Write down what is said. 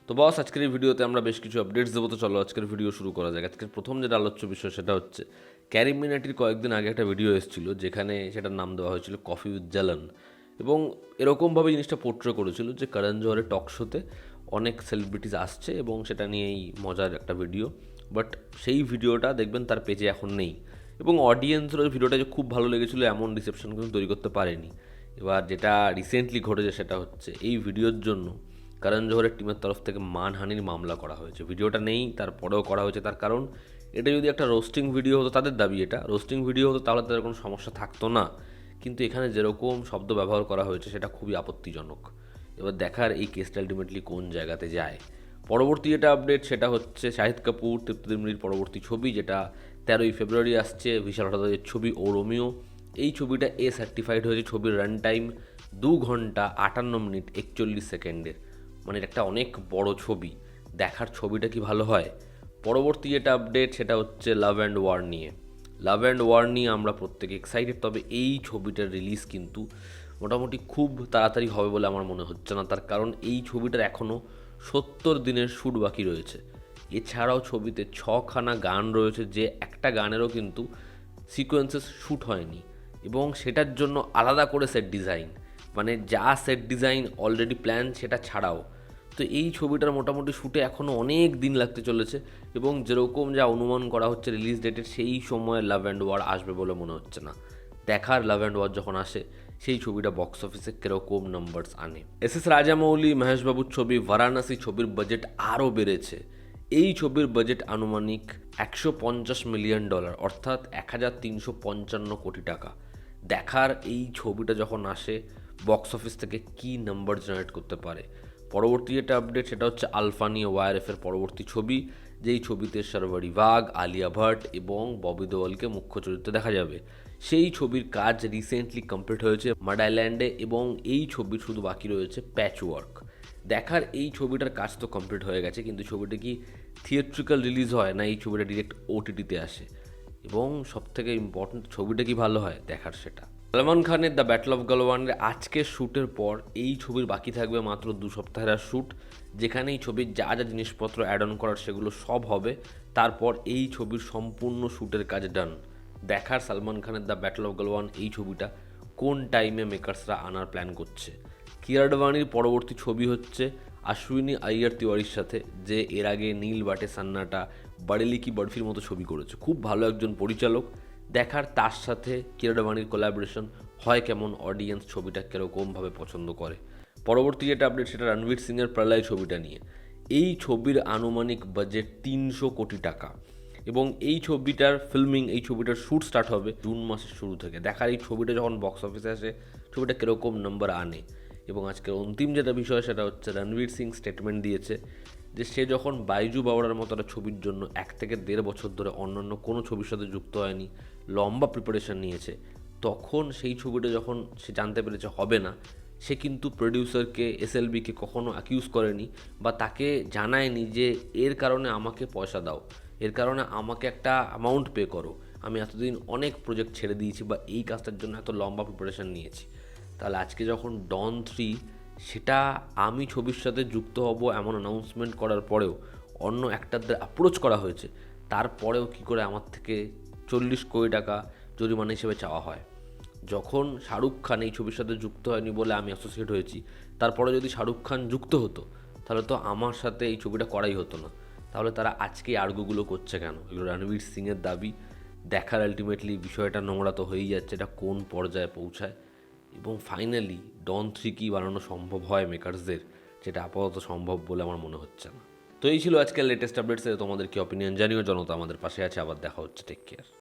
তো বস, আজকের এই ভিডিওতে আমরা বেশ কিছু আপডেটস দেবো। তো চলো আজকের ভিডিও শুরু করা যাক। আজকের প্রথম যেটা আলোচ্য বিষয় সেটা হচ্ছে ক্যারি মিনাটির কয়েকদিন আগে একটা ভিডিও এসেছিল, যেখানে সেটার নাম দেওয়া হয়েছিল কফি উইথ জ্যালান। এবং এরকমভাবে জিনিসটা পোর্ট্রে করেছিল যে করণ জোহরের টক শোতে অনেক সেলিব্রিটিস আসছে এবং সেটা নিয়েই মজার একটা ভিডিও। বাট সেই ভিডিওটা দেখবেন তার পেজে এখন নেই, এবং অডিয়েন্সের ওই ভিডিওটা যে খুব ভালো লেগেছিলো এমন রিসেপশন কিন্তু তৈরি করতে পারেনি। এবার যেটা রিসেন্টলি ঘটেছে সেটা হচ্ছে এই ভিডিওর জন্য করণ জোহরের টিমের তরফ থেকে মানহানির মামলা করা হয়েছে। ভিডিওটা নেই, তারপরেও করা হয়েছে। তার কারণ এটা যদি একটা রোস্টিং ভিডিও হতো, তাদের দাবি এটা রোস্টিং ভিডিও হতো, তাহলে তাদের কোনো সমস্যা থাকতো না। কিন্তু এখানে যেরকম শব্দ ব্যবহার করা হয়েছে সেটা খুবই আপত্তিজনক। এবার দেখার এই কেসটা আলটিমেটলি কোন জায়গাতে যায়। পরবর্তী যেটা আপডেট সেটা হচ্ছে শাহিদ কাপুর তৃপ্তি ডিমরির পরবর্তী ছবি, যেটা 13ই ফেব্রুয়ারি আসছে, বিশাল হঠাৎের ছবি ও রোমিও। এই ছবিটা সার্টিফাইড হয়েছে। ছবির রান টাইম 2 ঘন্টা 58 মিনিট 41 সেকেন্ডের। মানে এটা একটা অনেক বড় ছবি। দেখার ছবিটা কি ভালো হয়। পরবর্তী যেটা আপডেট সেটা হচ্ছে লাভ অ্যান্ড ওয়ার নিয়ে। লাভ অ্যান্ড ওয়ার নিয়ে আমরা প্রত্যেকে এক্সাইটেড, তবে এই ছবিটার রিলিজ কিন্তু মোটামুটি খুব তাড়াতাড়ি হবে বলে আমার মনে হচ্ছে না। তার কারণ এই ছবিটার এখনও 70 দিনের শ্যুট বাকি রয়েছে। এছাড়াও ছবিতে 6খানা গান রয়েছে, যে একটা গানেরও কিন্তু সিকোয়েন্সেস শ্যুট হয়নি, এবং সেটার জন্য আলাদা করে সেট ডিজাইন, মানে যা সেট ডিজাইন অলরেডি প্ল্যান সেটা ছাড়াও। তো এই ছবিটার মোটামুটি শ্যুটে এখনও অনেক দিন লাগতে চলেছে, এবং যেরকম যা অনুমান করা হচ্ছে রিলিজ ডেটের, সেই সময় লাভ অ্যান্ড ওয়ার আসবে বলে মনে হচ্ছে না। দেখার লাভ অ্যান্ড ওয়ার যখন আসে সেই ছবিটা বক্স অফিসে কীরকম নাম্বারস আনে। এস রাজামৌলি মহেশবাবুর ছবি বারাণসী ছবির বাজেট আরও বেড়েছে। এই ছবির বাজেট আনুমানিক $150 মিলিয়ন, অর্থাৎ 1355 কোটি টাকা। দেখার এই ছবিটা যখন আসে বক্স অফিস থেকে কী নাম্বার জেনারেট করতে পারে। পরবর্তী যেটা আপডেট সেটা হচ্ছে আলফানি ওয়ারএফের পরবর্তী ছবি, যেই ছবিতে শারবারি বাগ, আলিয়া ভাট এবং ববি দেওয়ালকে মুখ্য চরিত্রে দেখা যাবে। সেই ছবির কাজ রিসেন্টলি কমপ্লিট হয়েছে মাডাইল্যান্ডে, এবং এই ছবির শুধু বাকি রয়েছে প্যাচ ওয়ার্ক। দেখার এই ছবিটার কাজ তো কমপ্লিট হয়ে গেছে, কিন্তু ছবিটা কি থিয়েট্রিক্যাল রিলিজ হয় না এই ছবিটা ডিরেক্ট ওটিটিতে আসে, এবং সবথেকে ইম্পর্ট্যান্ট ছবিটা কি ভালো হয় দেখার সেটা। সলমান খানের দ্য ব্যাটল অফ গালওয়ানের আজকের শ্যুটের পর এই ছবির বাকি থাকবে মাত্র 2 সপ্তাহের শ্যুট, যেখানে এই ছবির যা যা জিনিসপত্র অ্যাড অন করার সেগুলো সব হবে। তারপর এই ছবির সম্পূর্ণ শ্যুটের কাজ ডান। দেখার সালমান খানের দ্য ব্যাটল অফ গালওয়ান এই ছবিটা কোন টাইমে মেকার্সরা আনার প্ল্যান করছে। কিয়ার আডবাণীর পরবর্তী ছবি হচ্ছে অশ্বিনী আইয়ার তিওয়ারির সাথে, যে এর আগে নীল বাটে সান্নাটা, বারেলি কি বরফির মতো ছবি করেছে। খুব ভালো একজন পরিচালক। দেখার তার সাথে কিয়ার আডবাণীর কোলাবোরেশন হয় কেমন, অডিয়েন্স ছবিটা কীরকমভাবে পছন্দ করে। পরবর্তী যেটা আপডেট সেটা রণবীর সিংয়ের প্রলয় ছবিটা নিয়ে। এই ছবির আনুমানিক বাজেট 300 কোটি টাকা, এবং এই ছবিটার ফিল্মিং, এই ছবিটার শ্যুট স্টার্ট হবে জুন মাসের শুরু থেকে। দেখার এই ছবিটা যখন বক্স অফিসে আসে ছবিটা কীরকম নাম্বার আনে। এবং আজকের অন্তিম যেটা বিষয় সেটা হচ্ছে রণবীর সিং স্টেটমেন্ট দিয়েছে যে সে যখন বাইজু বাওড়ার মতো একটা ছবির জন্য 1 থেকে 1.5 বছর ধরে অন্যান্য কোনো ছবির সাথে যুক্ত হয়নি, লম্বা প্রিপারেশন নিয়েছে, তখন সেই ছবিটা যখন সে জানতে পেরেছে হবে না, সে কিন্তু প্রডিউসারকে, এসএলবিকে কখনো অ্যাকিউজ করেনি, বা তাকে জানায়নি যে এর কারণে আমাকে পয়সা দাও, এর কারণে আমাকে একটা অ্যামাউন্ট পে করো, আমি এতদিন অনেক প্রজেক্ট ছেড়ে দিয়েছি, বা এই কাজটার জন্য এত লম্বা প্রিপারেশন নিয়েছি। তাহলে আজকে যখন ডন 3 সেটা আমি ছবির সাথে যুক্ত হব এমন অ্যানাউন্সমেন্ট করার পরেও, অন্য অ্যাক্টারদের অ্যাপ্রোচ করা হয়েছে, তারপরেও কী করে আমার থেকে 40 কোটি টাকা জরিমানা হিসেবে চাওয়া হয়। যখন শাহরুখ খান এই ছবির সাথে যুক্ত হয়নি বলে আমি অ্যাসোসিয়েট হয়েছি, তারপরে যদি শাহরুখ খান যুক্ত হতো তাহলে তো আমার সাথে এই ছবিটা করাই হতো না। তাহলে তারা আজকে আর্গুগুলো করছে কেন? এগুলো রণবীর সিংয়ের দাবি। দেখার আলটিমেটলি বিষয়টা নোংরা তো হয়েই যাচ্ছে, এটা কোন পর্যায়ে পৌঁছায়। এবং ফাইনালি ডন 3 কি বানানো সম্ভব হয় মেকার্সদের, যেটা আপাতত সম্ভব বলে আমার মনে হচ্ছে না। তো এই ছিল আজকের লেটেস্ট আপডেটসে। তোমাদের কি অপিনিয়ন জানিও। জনতা আমাদের পাশে আছে। আবার দেখা হচ্ছে। Take care.